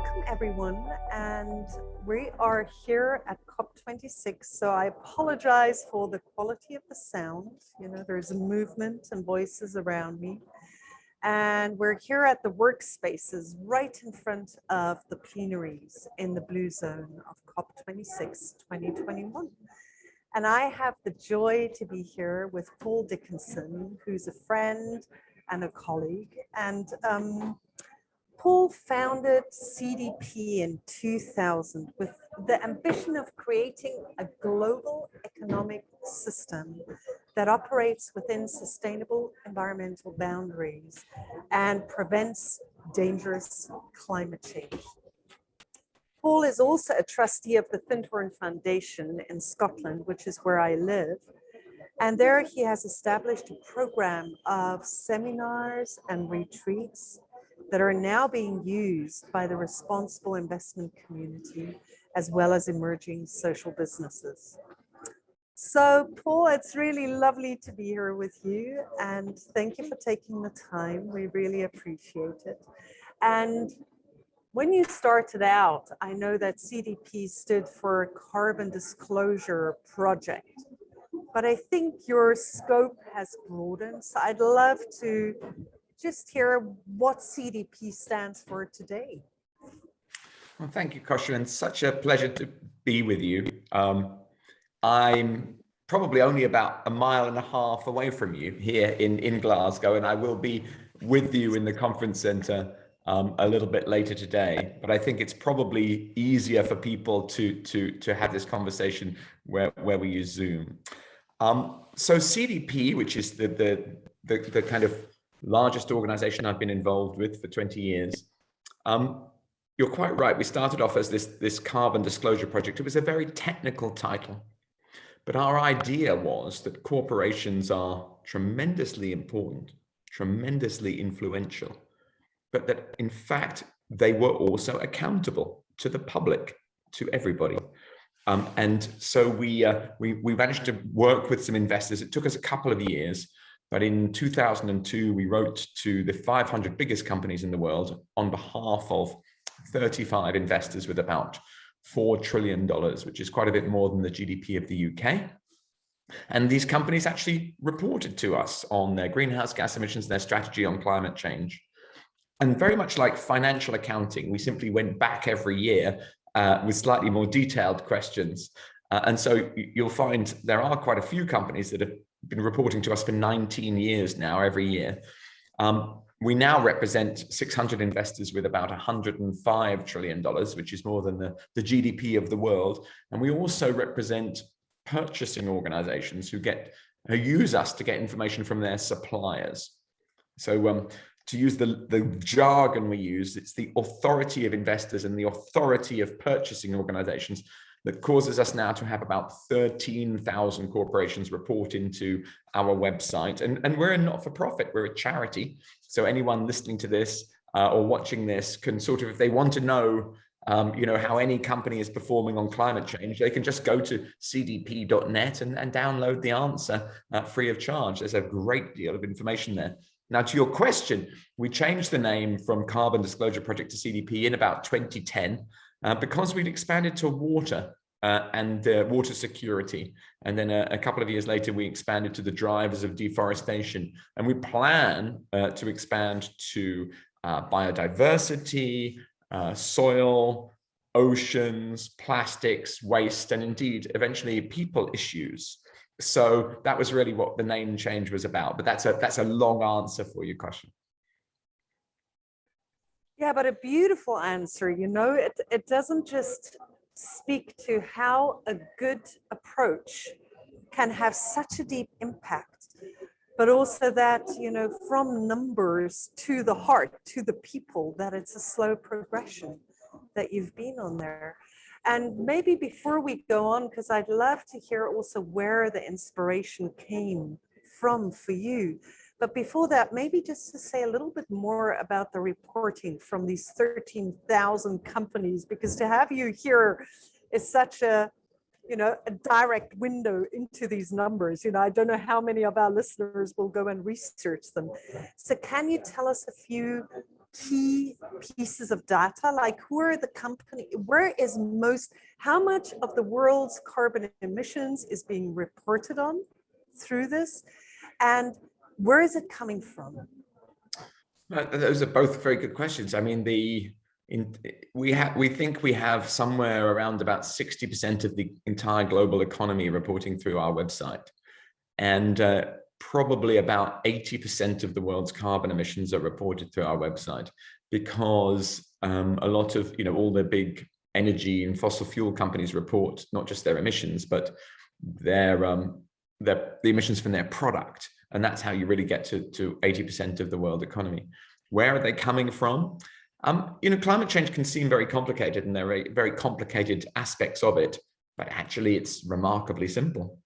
Welcome everyone, and we are here at COP26, so I apologize for the quality of the sound. You know, there's a movement and voices around me, and we're here at the workspaces right in front of the plenaries in the blue zone of COP26 2021. And I have the joy to be here with Paul Dickinson, who's a friend and a colleague, and Paul founded CDP in 2000 with the ambition of creating a global economic system that operates within sustainable environmental boundaries and prevents dangerous climate change. Paul is also a trustee of the Findhorn Foundation in Scotland, which is where I live. And there he has established a program of seminars and retreats that are now being used by the responsible investment community, as well as emerging social businesses. So Paul, it's really lovely to be here with you, and thank you for taking the time. We really appreciate it. And when you started out, I know that CDP stood for Carbon Disclosure Project, but I think your scope has broadened. So I'd love to just hear what CDP stands for today. Well, thank you, Kosha, and such a pleasure to be with you. I'm probably only about a mile and a half away from you here in Glasgow, and I will be with you in the conference centre a little bit later today. But I think it's probably easier for people to have this conversation where we use Zoom. So CDP, which is the kind of largest organization I've been involved with for 20 years. You're quite right. We started off as this carbon disclosure project. It was a very technical title, but our idea was that corporations are tremendously important, tremendously influential, but that in fact, they were also accountable to the public, to everybody. And so we managed to work with some investors. It took us a couple of years. But in 2002, we wrote to the 500 biggest companies in the world on behalf of 35 investors with about $4 trillion, which is quite a bit more than the GDP of the UK. And these companies actually reported to us on their greenhouse gas emissions, their strategy on climate change. And very much like financial accounting, we simply went back every year with slightly more detailed questions. And so you'll find there are quite a few companies that have been reporting to us for 19 years now, every year. We now represent 600 investors with about $105 trillion, which is more than the GDP of the world. And we also represent purchasing organizations who use us to get information from their suppliers. So to use the jargon we use, it's the authority of investors and the authority of purchasing organizations that causes us now to have about 13,000 corporations report into our website. And we're a not-for-profit, we're a charity. So anyone listening to this or watching this can sort of, if they want to know, how any company is performing on climate change, they can just go to cdp.net and download the answer free of charge. There's a great deal of information there. Now, to your question, we changed the name from Carbon Disclosure Project to CDP in about 2010. Because we'd expanded to water and water security. And then a couple of years later, we expanded to the drivers of deforestation. And we plan to expand to biodiversity, soil, oceans, plastics, waste, and indeed, eventually people issues. So that was really what the name change was about. But that's a long answer for your question. Yeah, but a beautiful answer. It doesn't just speak to how a good approach can have such a deep impact, but also that, from numbers to the heart, to the people, that it's a slow progression that you've been on there. And maybe before we go on, because I'd love to hear also where the inspiration came from for you. But before that, maybe just to say a little bit more about the reporting from these 13,000 companies, because to have you here is such a direct window into these numbers. I don't know how many of our listeners will go and research them. So can you tell us a few key pieces of data? Like who are the company, how much of the world's carbon emissions is being reported on through this? And where is it coming from? Those are both very good questions. I mean, we think we have somewhere around about 60% of the entire global economy reporting through our website. And probably about 80% of the world's carbon emissions are reported through our website, because a lot of, all the big energy and fossil fuel companies report not just their emissions, but the emissions from their product. And that's how you really get to 80% of the world economy. Where are they coming from? Climate change can seem very complicated, and there are very complicated aspects of it, but actually it's remarkably simple.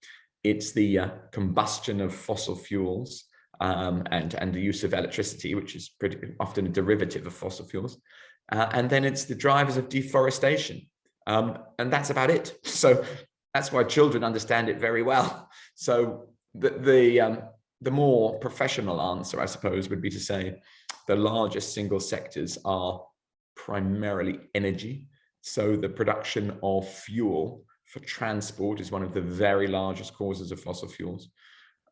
It's the combustion of fossil fuels and the use of electricity, which is pretty often a derivative of fossil fuels. And then it's the drivers of deforestation. And that's about it. So that's why children understand it very well. So the more professional answer, I suppose, would be to say the largest single sectors are primarily energy. So the production of fuel for transport is one of the very largest causes of fossil fuels.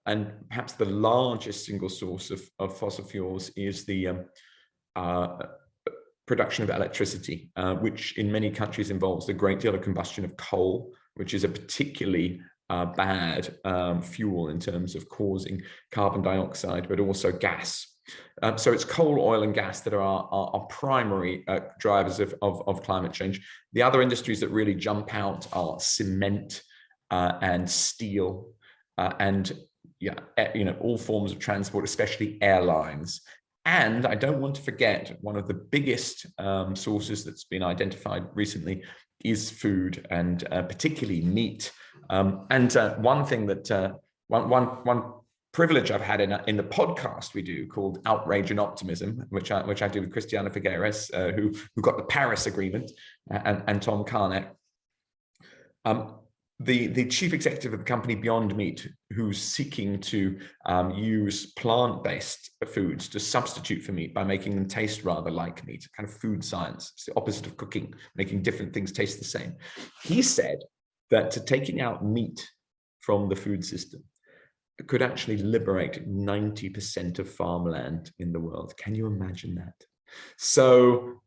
And perhaps the largest single source of fossil fuels is the production of electricity, which in many countries involves a great deal of combustion of coal, which is a particularly bad fuel in terms of causing carbon dioxide, but also gas. So it's coal, oil, and gas that are our primary drivers of climate change. The other industries that really jump out are cement and steel and all forms of transport, especially airlines. And I don't want to forget, one of the biggest sources that's been identified recently is food, and particularly meat. One thing that one privilege I've had in the podcast we do called Outrage and Optimism, which I do with Christiana Figueres, who got the Paris Agreement, and Tom Carnett. The chief executive of the company Beyond Meat, who's seeking to use plant-based foods to substitute for meat by making them taste rather like meat, kind of food science. It's the opposite of cooking, making different things taste the same. He said that taking out meat from the food system could actually liberate 90% of farmland in the world. Can you imagine that? So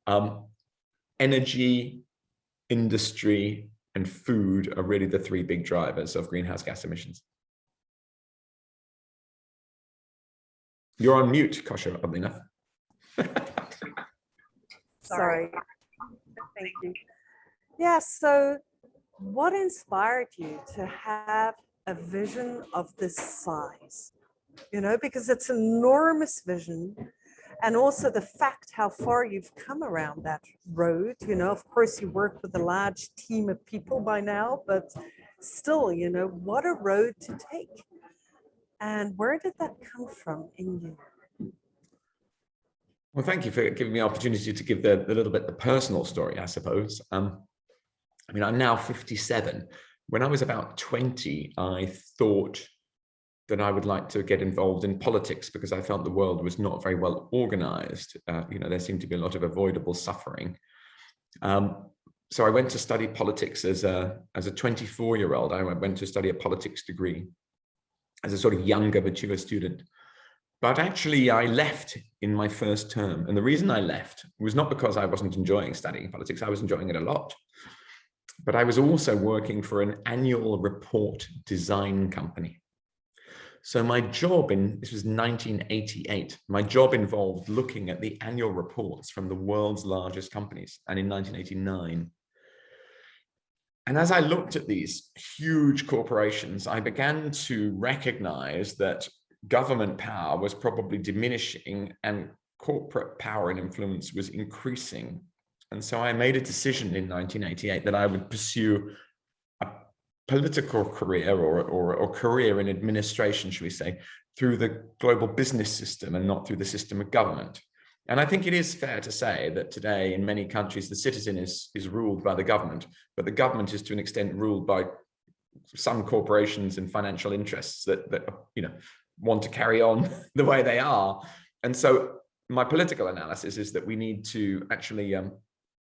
energy, industry, and food are really the three big drivers of greenhouse gas emissions. You're on mute, Kosha, oddly enough. Sorry. Thank you. Yeah, so what inspired you to have a vision of this size? Because it's an enormous vision. And also the fact how far you've come around that road. Of course, you work with a large team of people by now, but still, what a road to take. And where did that come from in you? Well, thank you for giving me the opportunity to give the little bit the personal story, I suppose. I'm now 57. When I was about 20, I thought that I would like to get involved in politics because I felt the world was not very well organized. There seemed to be a lot of avoidable suffering. So I went to study politics as a 24-year-old. I went to study a politics degree as a sort of younger, mature student. But actually, I left in my first term. And the reason I left was not because I wasn't enjoying studying politics. I was enjoying it a lot. But I was also working for an annual report design company. So my job this was 1988, my job involved looking at the annual reports from the world's largest companies, and in 1989. And as I looked at these huge corporations, I began to recognize that government power was probably diminishing and corporate power and influence was increasing. And so I made a decision in 1988 that I would pursue political career or career in administration, should we say, through the global business system and not through the system of government. And I think it is fair to say that today in many countries, the citizen is ruled by the government, but the government is to an extent ruled by some corporations and financial interests that want to carry on the way they are. And so my political analysis is that we need to actually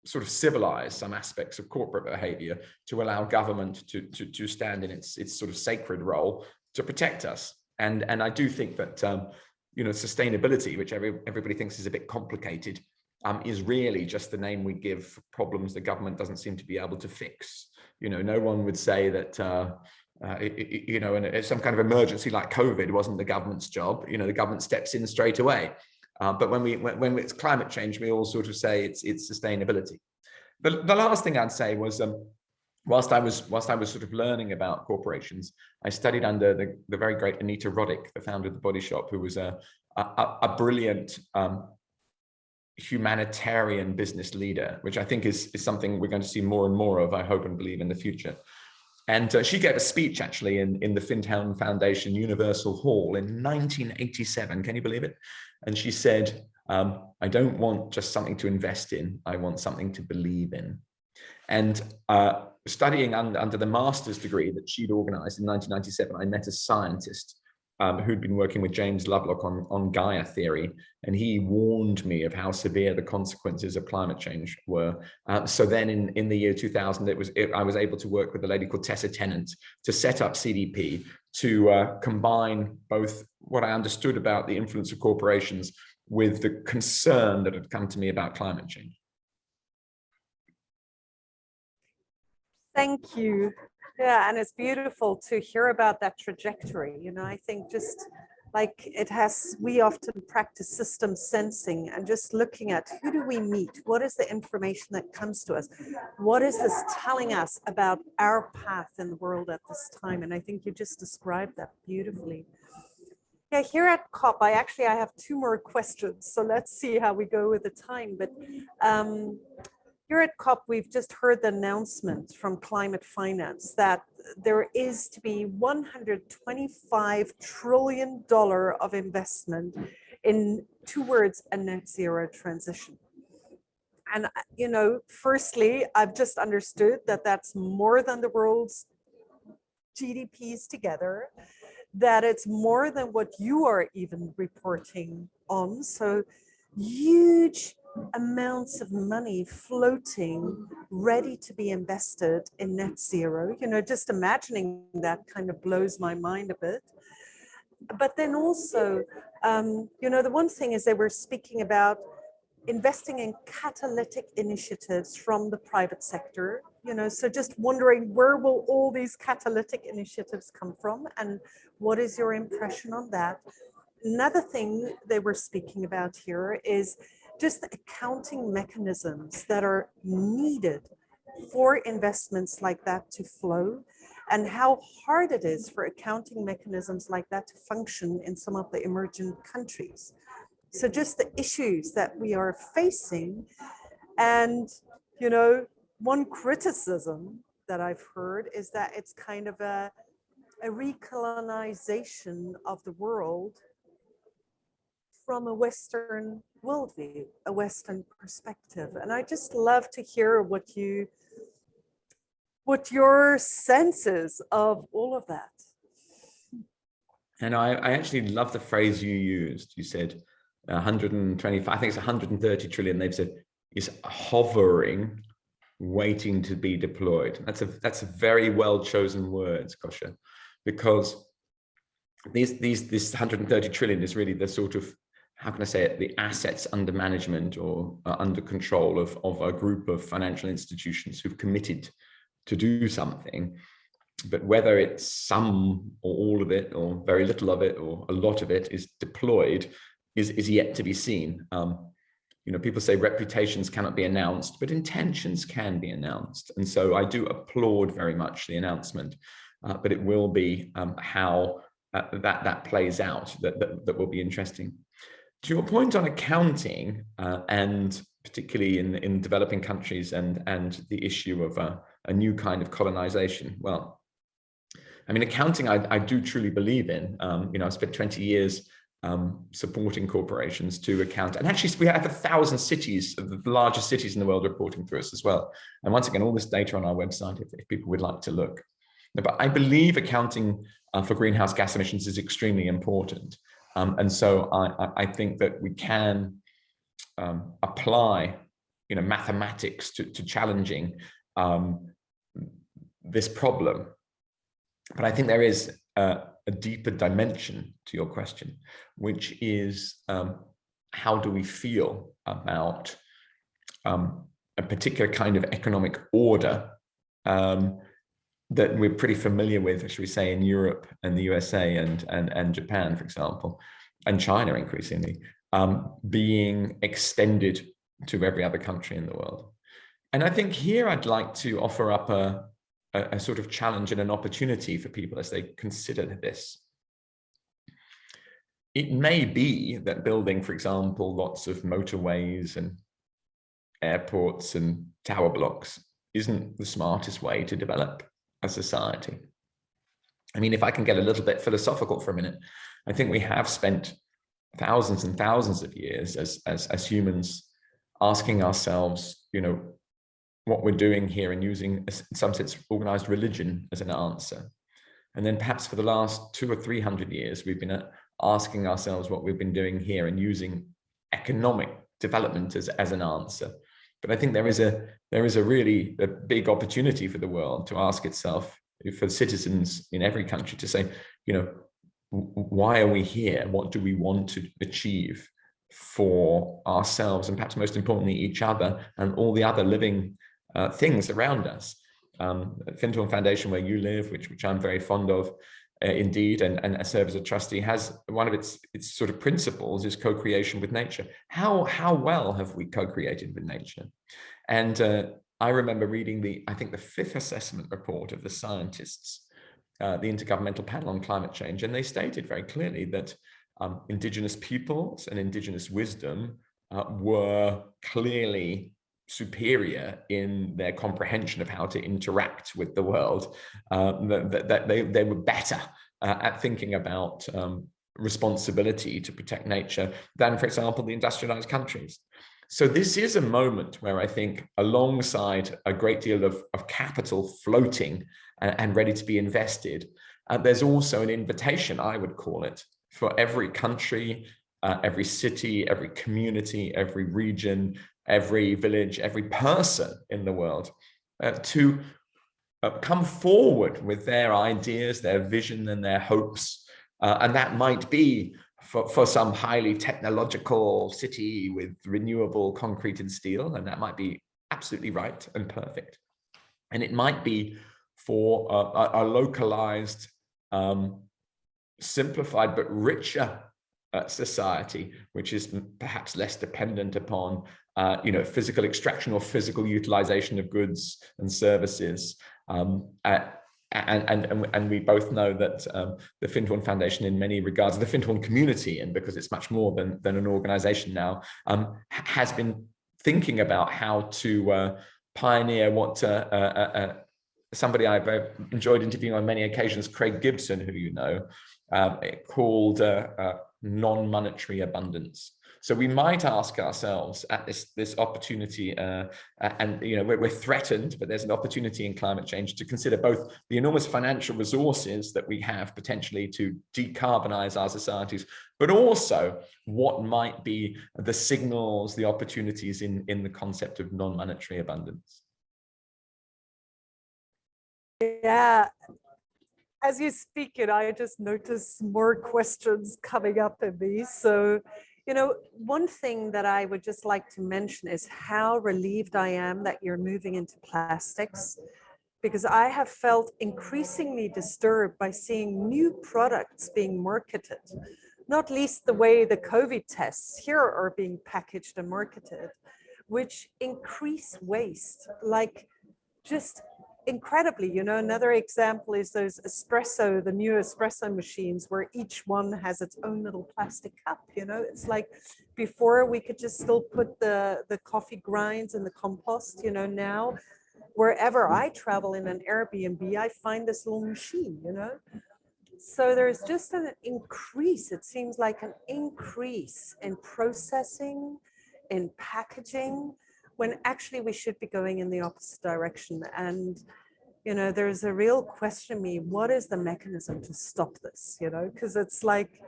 sort of civilize some aspects of corporate behavior to allow government to stand in its sort of sacred role to protect us. And I do think that sustainability, which everybody thinks is a bit complicated, is really just the name we give for problems the government doesn't seem to be able to fix. No one would say that in some kind of emergency like COVID wasn't the government's job. The government steps in straight away. But when it's climate change, we all sort of say it's sustainability. But the last thing I'd say was, whilst I was sort of learning about corporations, I studied under the very great Anita Roddick, the founder of The Body Shop, who was a brilliant humanitarian business leader, which I think is something we're going to see more and more of, I hope and believe, in the future. And she gave a speech actually in the Findhelm Foundation Universal Hall in 1987. Can you believe it? And she said, I don't want just something to invest in. I want something to believe in. And studying under the master's degree that she'd organized in 1997, I met a scientist who'd been working with James Lovelock on Gaia theory, and he warned me of how severe the consequences of climate change were. So then in the year 2000, I was able to work with a lady called Tessa Tennant to set up CDP to combine both what I understood about the influence of corporations with the concern that had come to me about climate change. Thank you. Yeah, and it's beautiful to hear about that trajectory. I think just like we often practice system sensing and just looking at who do we meet? What is the information that comes to us? What is this telling us about our path in the world at this time? And I think you just described that beautifully. Yeah, here at COP, I have two more questions. So let's see how we go with the time. But here at COP, we've just heard the announcement from Climate Finance that there is to be $125 trillion of investment towards a net zero transition. And, firstly, I've just understood that that's more than the world's GDPs together, that it's more than what you are even reporting on. So huge amounts of money floating, ready to be invested in net zero. Just imagining that kind of blows my mind a bit. But then also, the one thing is they were speaking about investing in catalytic initiatives from the private sector. So just wondering, where will all these catalytic initiatives come from, and what is your impression on that? Another thing they were speaking about here is just the accounting mechanisms that are needed for investments like that to flow, and how hard it is for accounting mechanisms like that to function in some of the emerging countries. So just the issues that we are facing. And, one criticism that I've heard is that it's kind of a recolonization of the world from a Western worldview, a Western perspective. And I just love to hear what your sense is of all of that. And I actually love the phrase you used. You said 125, I think it's 130 trillion. They've said is hovering, waiting to be deployed. That's a very well chosen words, Kosha, because this 130 trillion is really the sort of, how can I say it, the assets under management or under control of a group of financial institutions who've committed to do something. But whether it's some or all of it, or very little of it, or a lot of it is deployed is yet to be seen. People say reputations cannot be announced, but intentions can be announced. And so I do applaud very much the announcement, but it will be how that plays out that will be interesting. To your point on accounting, and particularly in developing countries and the issue of a new kind of colonization, well, I mean, accounting, I do truly believe in. I spent 20 years supporting corporations to account. And actually, we have 1,000 cities, the largest cities in the world, reporting to us as well. And once again, all this data on our website, if people would like to look. But I believe accounting for greenhouse gas emissions is extremely important. And so I think that we can apply, mathematics to challenging this problem. But I think there is a deeper dimension to your question, which is how do we feel about a particular kind of economic order that we're pretty familiar with, should we say, in Europe and the USA and Japan, for example, and China increasingly, being extended to every other country in the world. And I think here I'd like to offer up a sort of challenge and an opportunity for people as they consider this. It may be that building, for example, lots of motorways and airports and tower blocks isn't the smartest way to develop a society. I mean, if I can get a little bit philosophical for a minute, I think we have spent thousands and thousands of years as humans asking ourselves, what we're doing here and using, in some sense, organized religion as an answer. And then perhaps for the last 200 or 300 years, we've been asking ourselves what we've been doing here and using economic development as an answer. But I think there is a really big opportunity for the world to ask itself, for citizens in every country, to say, why are we here? What do we want to achieve for ourselves, and perhaps most importantly, each other and all the other living things around us? Findhorn Foundation, where you live, which I'm very fond of, indeed, and serve as a trustee, has one of its sort of principles is co-creation with nature. How well have we co-created with nature? And I remember reading I think the 5th assessment report of the scientists, the Intergovernmental Panel on Climate Change, and they stated very clearly that indigenous peoples and indigenous wisdom were clearly superior in their comprehension of how to interact with the world, that they were better at thinking about responsibility to protect nature than, for example, the industrialized countries. So this is a moment where I think, alongside a great deal of capital floating and ready to be invested, there's also an invitation, I would call it, for every country, every city, every community, every region, every village, every person in the world to come forward with their ideas, their vision and their hopes. And that might be for some highly technological city with renewable concrete and steel, and that might be absolutely right and perfect. And it might be for a localized, simplified but richer society, which is perhaps less dependent upon physical extraction or physical utilization of goods and services. And we both know that the Findhorn Foundation, in many regards, the Findhorn community, and because it's much more than an organization now, has been thinking about how to pioneer what somebody I've enjoyed interviewing on many occasions, Craig Gibson, who you know, called non-monetary abundance. So we might ask ourselves at this opportunity, and we're threatened, but there's an opportunity in climate change to consider both the enormous financial resources that we have potentially to decarbonize our societies, but also what might be the signals, the opportunities in the concept of non-monetary abundance. Yeah. As you speak, I just notice more questions coming up in these. So, one thing that I would just like to mention is how relieved I am that you're moving into plastics, because I have felt increasingly disturbed by seeing new products being marketed, not least the way the COVID tests here are being packaged and marketed, which increase waste, like just incredibly. Another example is those the new espresso machines, where each one has its own little plastic cup. It's like before we could just still put the coffee grinds in the compost. Now wherever I travel in an Airbnb, I find this little machine. So there's just an increase, it seems like an increase in processing, in packaging, when actually we should be going in the opposite direction. And, there's a real question to me, what is the mechanism to stop this? Because it's like,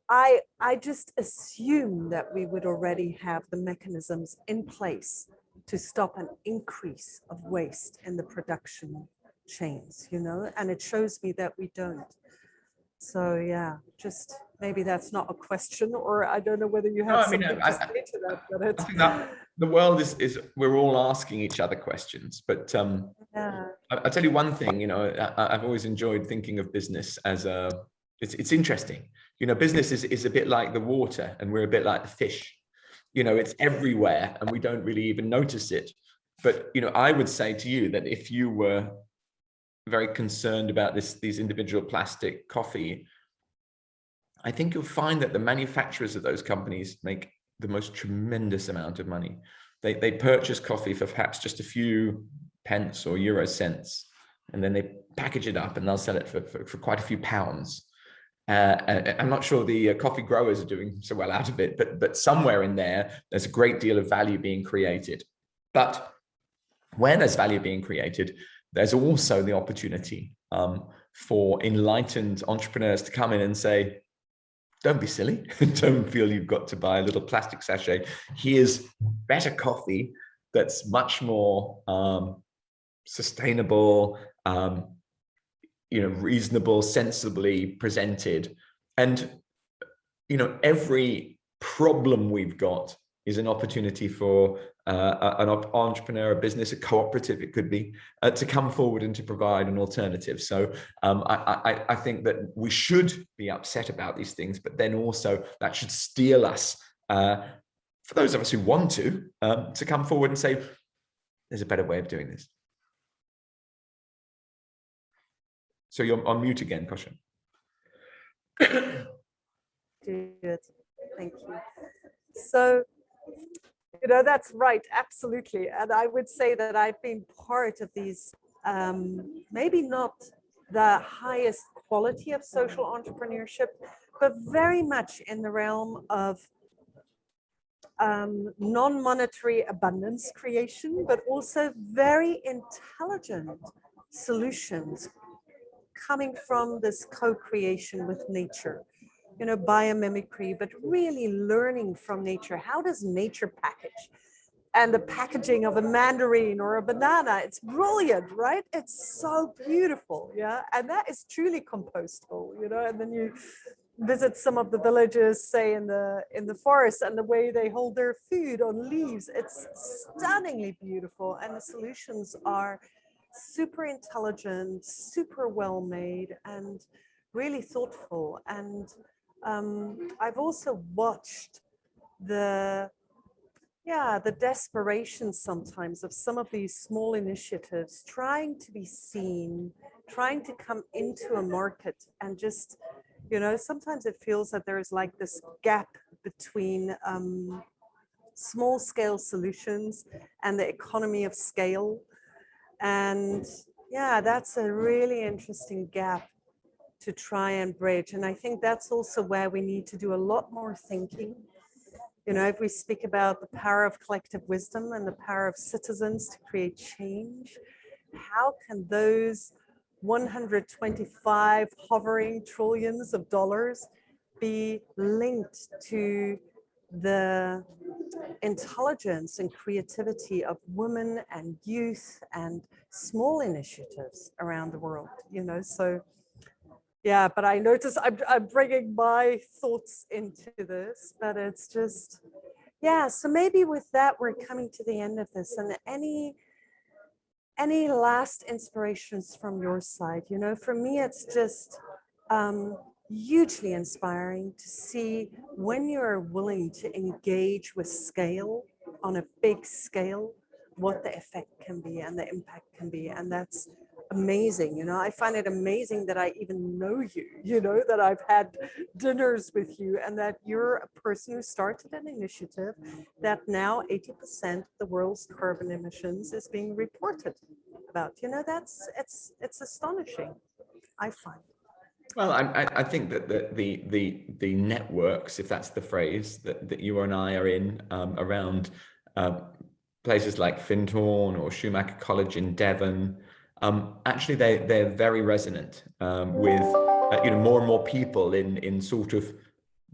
I just assume that we would already have the mechanisms in place to stop an increase of waste in the production chains, you know, and it shows me that we don't. So yeah, just maybe that's not a question, or I don't know whether you No, have I mean, something to say to that, but I it's think that the world is we're all asking each other questions, but yeah, I'll tell you one thing, you know, I've always enjoyed thinking of business as it's interesting. You know, business is a bit like the water and we're a bit like the fish. You know, it's everywhere and we don't really even notice it. But, you know, I would say to you that if you were very concerned about these individual plastic coffee, I think you'll find that the manufacturers of those companies make the most tremendous amount of money. They purchase coffee for perhaps just a few pence or euro cents, and then they package it up and they'll sell it for quite a few pounds. I'm not sure the coffee growers are doing so well out of it, but somewhere in there's a great deal of value being created. But where there's value being created, there's also the opportunity for enlightened entrepreneurs to come in and say, don't be silly. Don't feel you've got to buy a little plastic sachet. Here's better coffee that's much more sustainable, you know, reasonable, sensibly presented. And, you know, every problem we've got is an opportunity for an entrepreneur, a business, a cooperative, it could be, to come forward and to provide an alternative. So I think that we should be upset about these things, but then also that should steel us, for those of us who want to come forward and say, there's a better way of doing this. So you're on mute again, Kosha. good. Thank you. So, you know, that's right, absolutely. And I would say that I've been part of these, maybe not the highest quality of social entrepreneurship, but very much in the realm of non-monetary abundance creation, but also very intelligent solutions coming from this co-creation with nature. You know, biomimicry, but really learning from nature. How does nature package? And the packaging of a mandarin or a banana, it's brilliant, right? It's so beautiful, yeah? And that is truly compostable, you know? And then you visit some of the villages, say in the forest, and the way they hold their food on leaves, it's stunningly beautiful. And the solutions are super intelligent, super well made, and really thoughtful. And I've also watched the desperation sometimes of some of these small initiatives trying to be seen, trying to come into a market, and just, you know, sometimes it feels that there's like this gap between small scale solutions and the economy of scale. And yeah, that's a really interesting gap to try and bridge. And I think that's also where we need to do a lot more thinking. You know, if we speak about the power of collective wisdom and the power of citizens to create change, how can those 125 hovering trillions of dollars be linked to the intelligence and creativity of women and youth and small initiatives around the world, you know? So yeah, but I notice I'm bringing my thoughts into this, but it's just, yeah. So maybe with that, we're coming to the end of this. And any last inspirations from your side? You know, for me, it's just hugely inspiring to see when you're willing to engage with scale on a big scale, what the effect can be and the impact can be. And that's amazing. You know, I find it amazing that I even know you, you know, that I've had dinners with you, and that you're a person who started an initiative that now 80% of the world's carbon emissions is being reported about. You know, it's astonishing, I find. Well, I think that the networks, if that's the phrase, that you and I are in around places like Findhorn or Schumacher College in Devon, actually they're very resonant with you know, more and more people in sort of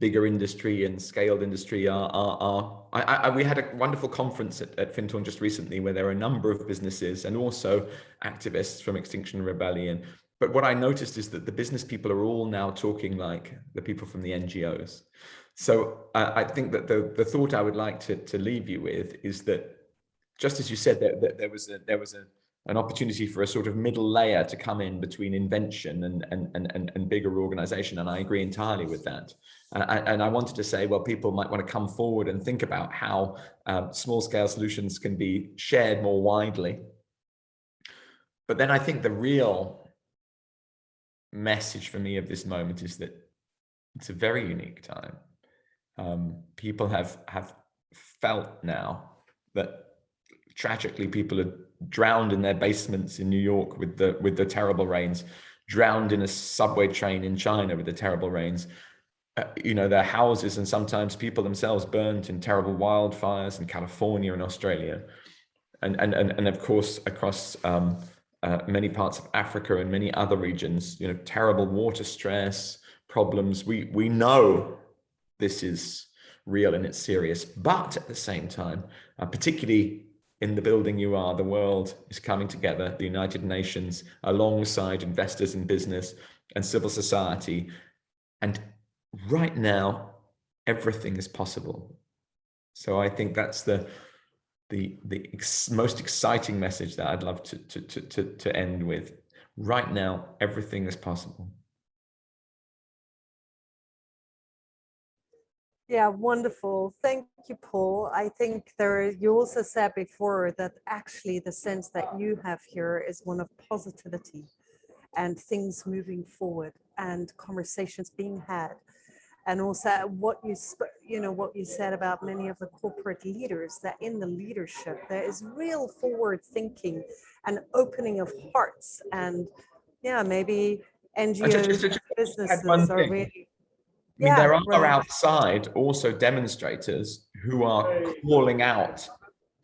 bigger industry and scaled industry we had a wonderful conference at Fintorn just recently where there were a number of businesses and also activists from Extinction Rebellion. But what I noticed is that the business people are all now talking like the people from the NGOs. So I think that the thought I would like to leave you with is that, just as you said, that there was an opportunity for a sort of middle layer to come in between invention and bigger organization. And I agree entirely with that. And I wanted to say, well, people might want to come forward and think about how small scale solutions can be shared more widely. But then I think the real message for me of this moment is that it's a very unique time. People have felt now that tragically people are drowned in their basements in New York with the terrible rains, drowned in a subway train in China with the terrible rains, their houses and sometimes people themselves burnt in terrible wildfires in California and Australia, and of course across many parts of Africa and many other regions, terrible water stress problems. We know this is real and it's serious, but at the same time, particularly in the building you are, the world is coming together, the United Nations, alongside investors in business and civil society. And right now, everything is possible. So I think that's the most exciting message that I'd love to end with. Right now, everything is possible. Yeah, wonderful. Thank you, Paul. I think you also said before that actually the sense that you have here is one of positivity and things moving forward and conversations being had. And also what you said about many of the corporate leaders, that in the leadership, there is real forward thinking and opening of hearts. And yeah, maybe NGOs, businesses are really, I mean, there are outside also demonstrators who are calling out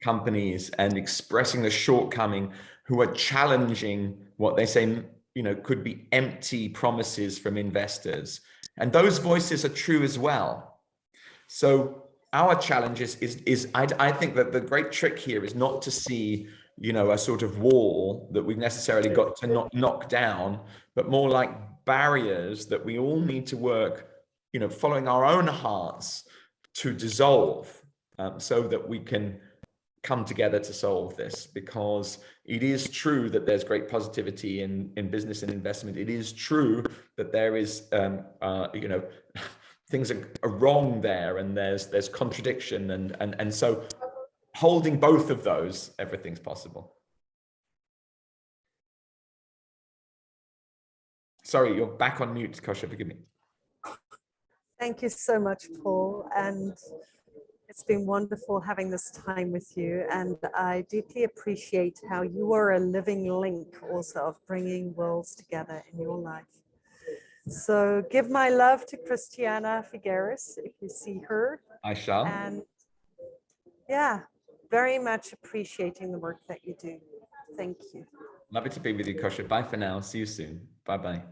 companies and expressing the shortcoming, who are challenging what they say, could be empty promises from investors. And those voices are true as well. So our challenge is I think that the great trick here is not to see, a sort of wall that we've necessarily got to knock down, but more like barriers that we all need to work, following our own hearts to dissolve, so that we can come together to solve this. Because it is true that there's great positivity in business and investment. It is true that there is, things are wrong there, and there's contradiction, and so holding both of those, everything's possible. Sorry, you're back on mute, Kosha, forgive me. Thank you so much, Paul. And it's been wonderful having this time with you. And I deeply appreciate how you are a living link also of bringing worlds together in your life. So give my love to Christiana Figueres if you see her. I shall. And yeah, very much appreciating the work that you do. Thank you. Lovely to be with you, Kosha. Bye for now. See you soon. Bye-bye.